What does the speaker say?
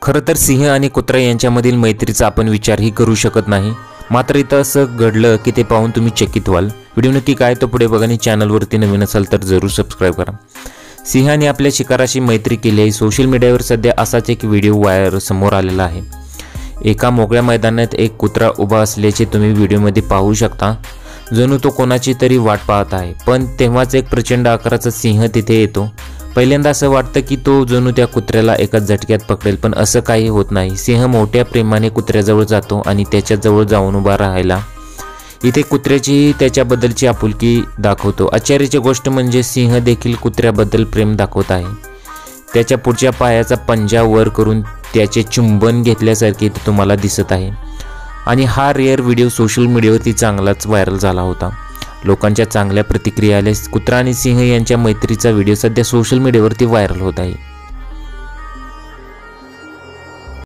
खरं तर सिंह आणि कुत्रा यांच्यामधील मैत्रीचा आपण विचारही करू शकत नाही, मात्र इथं असं घडलं की ते पाहून तुम्ही चकित व्हाल। व्हिडिओ नक्की काय तो पुढे बघा आणि चॅनलवरती नवीन असाल तर जरूर सबस्क्राइब करा। सिंहाने आपल्या शिकाराशी मैत्री केली आहे। सोशल मीडियावर सध्या असाच एक व्हिडिओ समोर आलेला आहे। एका मोकळ्या मैदानात एक कुत्रा उभा असल्याचे तुम्ही व्हिडिओमध्ये पाहू शकता, जणू तो कोणाची तरी वाट पाहत आहे। पण तेव्हाच एक प्रचंड आकाराचा सिंह तिथे येतो। पहिल्यांदा असं वाटतं की तो जणू त्या कुत्र्याला एकाच झटक्यात पकडेल, पण असं काही होत नाही। सिंह मोठ्या प्रेमाने कुत्र्याजवळ जातो आणि त्याच्याजवळ जाऊन उभा राहायला इथे कुत्र्याची त्याच्याबद्दलची आपुलकी दाखवतो। आश्चर्याची गोष्ट म्हणजे सिंह देखील कुत्र्याबद्दल प्रेम दाखवत आहे। त्याच्या पुढच्या पायाचा पंजा वर करून त्याचे चुंबन घेतल्यासारखे इथे तुम्हाला दिसत आहे आणि हा रेअर व्हिडिओ सोशल मीडियावरती चांगलाच व्हायरल झाला होता। लोकांच्या चांगल्या प्रतिक्रिया आल्या। कुत्रा आणि सिंह यांच्या मैत्रीचा व्हिडिओ सध्या सोशल मीडियावरती व्हायरल होत आहे।